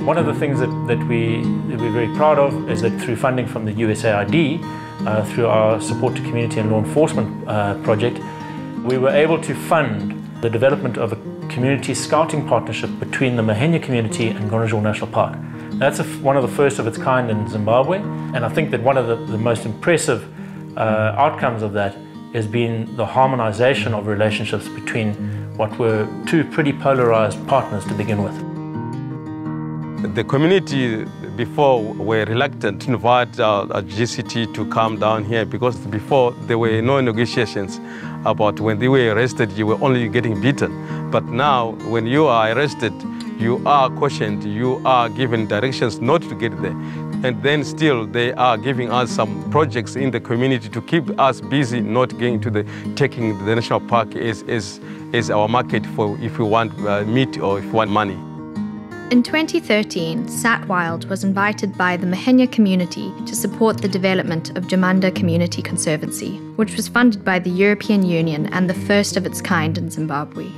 One of the things that we're very proud of is that through funding from the USAID, through our support to community and law enforcement project, we were able to fund the development of a community scouting partnership between the Mahenya community and Gonarezhou National Park. That's one of the first of its kind in Zimbabwe, and I think that one of the most impressive outcomes of that has been the harmonization of relationships between what were two pretty polarized partners to begin with. The community before were reluctant to invite GCT to come down here because before there were no negotiations about when they were arrested, you were only getting beaten. But now when you are arrested, you are cautioned, you are given directions not to get there. And then still they are giving us some projects in the community to keep us busy, not going to taking the national park as our market for if we want meat or if we want money. In 2013, Satwild was invited by the Mahenya community to support the development of Jamunda Community Conservancy, which was funded by the European Union and the first of its kind in Zimbabwe.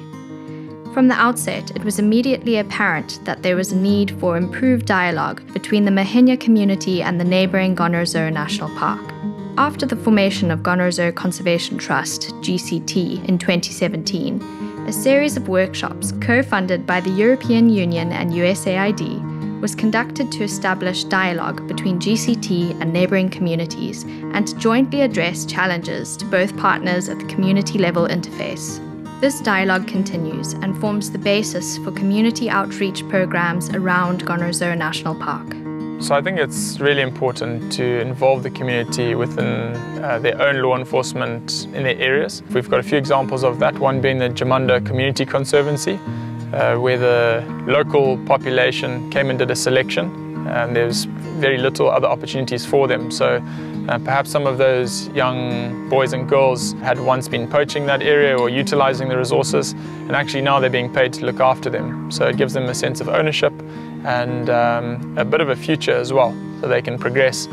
From the outset, it was immediately apparent that there was a need for improved dialogue between the Mahenya community and the neighbouring Gonarezhou National Park. After the formation of Gonarezhou Conservation Trust, GCT, in 2017, a series of workshops co-funded by the European Union and USAID was conducted to establish dialogue between GCT and neighbouring communities and to jointly address challenges to both partners at the community level interface. This dialogue continues and forms the basis for community outreach programs around Gonarezhou National Park. So I think it's really important to involve the community within their own law enforcement in their areas. We've got a few examples of that, one being the Jamunda Community Conservancy, where the local population came and did a selection, and there's very little other opportunities for them. So perhaps some of those young boys and girls had once been poaching that area or utilizing the resources, and actually now they're being paid to look after them. So it gives them a sense of ownership and a bit of a future as well, so they can progress.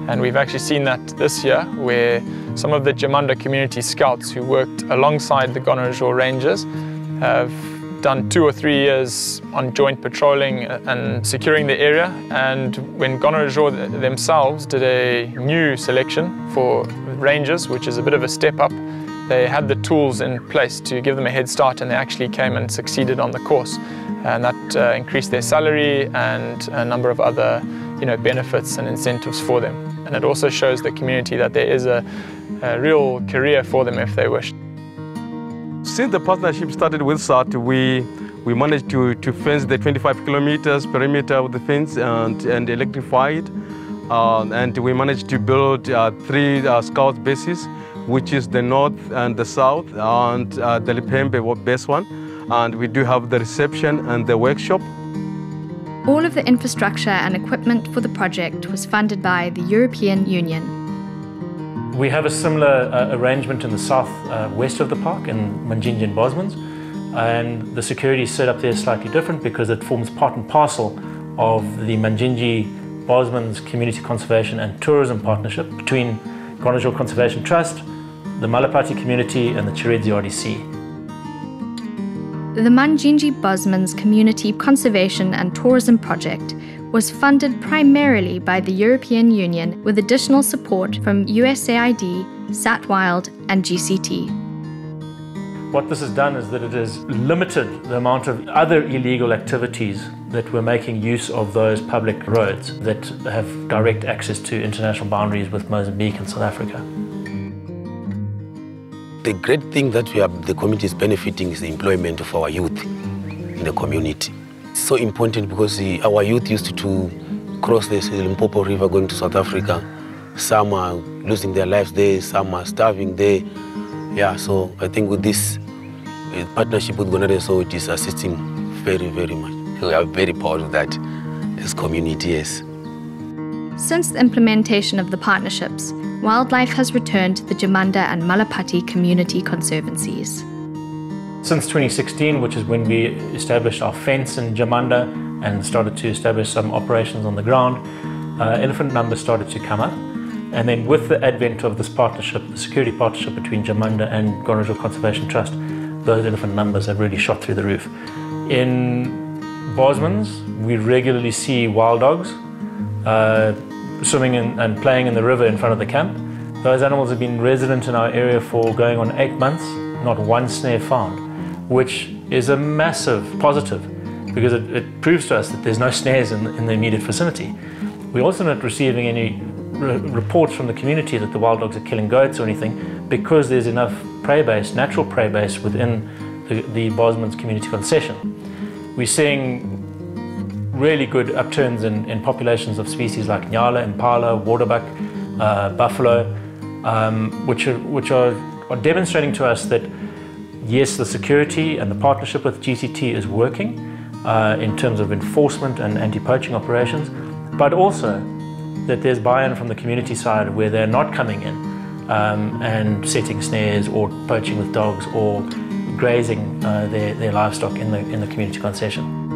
And we've actually seen that this year, where some of the Jamunda community scouts who worked alongside the Gonarezhou Rangers have done 2 or 3 years on joint patrolling and securing the area. And when Gonarezhou themselves did a new selection for rangers, which is a bit of a step up, they had the tools in place to give them a head start, and they actually came and succeeded on the course. And that increased their salary and a number of other benefits and incentives for them. And it also shows the community that there is a real career for them if they wish. Since the partnership started with SAT, we managed to fence the 25 kilometers perimeter of the fence and electrify it. And we managed to build 3 scout bases, which is the north and the south, and the Lipembe base one. And we do have the reception and the workshop. All of the infrastructure and equipment for the project was funded by the European Union. We have a similar arrangement in the south-west of the park in Manjinji and Bosmans, and the security setup there is slightly different because it forms part and parcel of the Manjinji Bosmans Community Conservation and Tourism Partnership between Gonarezhou Conservation Trust, the Malapati community and the Gonarezhou RDC. The Manjinji Bosmans Community Conservation and Tourism Project was funded primarily by the European Union with additional support from USAID, Satwild and GCT. What this has done is that it has limited the amount of other illegal activities that were making use of those public roads that have direct access to international boundaries with Mozambique and South Africa. The great thing that the community is benefiting is the employment of our youth in the community. It's so important because our youth used to cross the Limpopo River going to South Africa. Some are losing their lives there, some are starving there. Yeah, so I think with this partnership with Gonarezhou, it is assisting very, very much. We are very proud of that as community, yes. Since the implementation of the partnerships, wildlife has returned to the Jamunda and Malapati community conservancies. Since 2016, which is when we established our fence in Jamunda and started to establish some operations on the ground, elephant numbers started to come up. And then with the advent of this partnership, the security partnership between Jamunda and Gonarezhou Conservation Trust, those elephant numbers have really shot through the roof. In Bosmans, we regularly see wild dogs swimming and playing in the river in front of the camp. Those animals have been resident in our area for going on 8 months, not one snare found, which is a massive positive because it proves to us that there's no snares in the immediate vicinity. We're also not receiving any reports from the community that the wild dogs are killing goats or anything because there's enough prey base, natural prey base within the Bosmans community concession. We're seeing really good upturns in populations of species like nyala, impala, waterbuck, buffalo, which are demonstrating to us that yes, the security and the partnership with GCT is working in terms of enforcement and anti-poaching operations, but also that there's buy-in from the community side where they're not coming in and setting snares or poaching with dogs or grazing their livestock in the community concession.